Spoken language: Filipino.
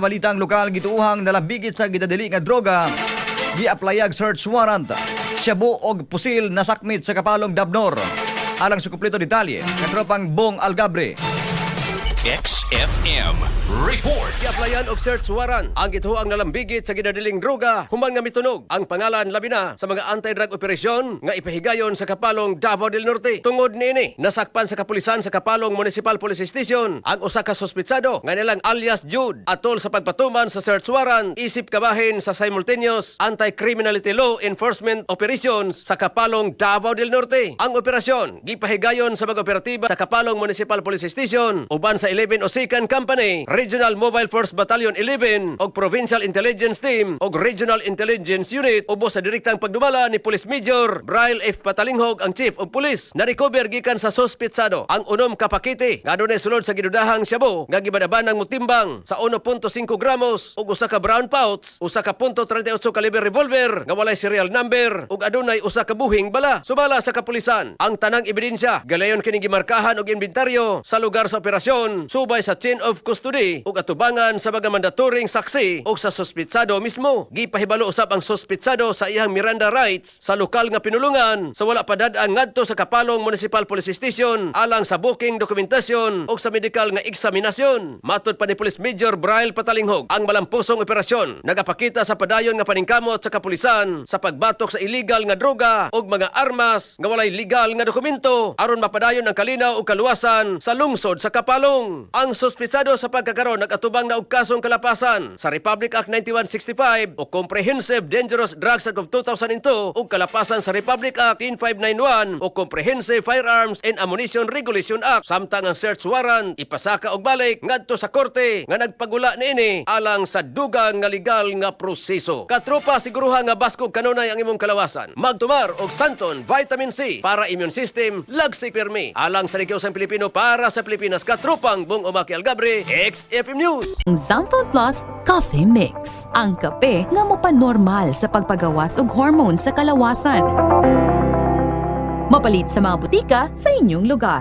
Balitang lokal gituuhang nalambigit sa gidadili nga droga gi-aplayag search warrant. Shabu og pusil nasakmit sa Kapalong Dabnor. Alang sa kumpleto detalye, katropang Bong Algabre. XFM Report. Iaplayan og search warrant ang gituoang nalambigit sa ginadiling droga human nga mitunog ang pangalan labi na sa mga anti-drug operasyon nga ipahigayon sa Kapalong Davao del Norte. Tungod niini, nasakpan sa kapulisan sa Kapalong Municipal Police Station ang usa ka sospitsado nga nilang alias Jude atol sa pagpatuman sa search warrant isip kabahin sa simultaneous anti-criminality law enforcement operations sa Kapalong Davao del Norte. Ang operasyon gipahigayon sa mga operatiba sa Kapalong Municipal Police Station uban sa 11 Osikan Company, Regional Mobile Force Battalion 11 og Provincial Intelligence Team og Regional Intelligence Unit ubos sa direktang pagdumala ni Police Major Braille F. Patalinghog ang Chief of Police. Na-recover gikan sa sospitsado ang unom ka pakete nga adunay sulod sa gidudahang shabu nga gibadabanang mutimbang sa 1.5 gramos ug usa ka brown pouch, usa ka .38 caliber revolver nga walay serial number ug adunay usa ka buhing bala. Sumala sa kapulisan ang tanang ebidensya galayon kining gimarkahan og inventaryo sa lugar sa operasyon subay sa chain of custody ug atubangan sa mga mandatoring saksi ug sa sospitsado mismo. Gipahibalo usab ang sospitsado sa iyang Miranda rights sa lokal nga pinulungan sa wala pa dad-an ngadto sa Kapalong Municipal Police Station alang sa booking dokumentasyon ug sa medical nga eksaminasyon. Matud pa ni Police Major Braille Patalinghog, ang malampusong operasyon nagapakita sa padayon nga paningkamot sa kapulisan sa pagbatok sa illegal nga droga ug mga armas nga walay legal nga dokumento aron mapadayon ang kalinaw ug kaluwasan sa lungsod sa Kapalong. Ang sospitsado sa pagkakaroon nag-atubang na og kasong kalapasan sa Republic Act 9165 o Comprehensive Dangerous Drugs Act of 2002 ug kalapasan sa Republic Act 10591 o Comprehensive Firearms and Ammunition Regulation Act. Samtang ang search warrant ipasaka og balik ngadto sa korte nga nagpagula niini alang sa dugang nga legal nga proseso. Katropa, siguruha nga baskog kanunay ang imong kalawasan. Magtumar og Santon Vitamin C para immune system lagsik pirmi. Alang sa Likiusang Pilipino para sa Pilipinas, katropang Bong Omaki Algabre, XFM News. Xanthan Plus Coffee Mix. Ang kape nga mopanormal sa pagpagawas og hormone sa kalawasan. Mapalit sa mga butika sa inyong lugar.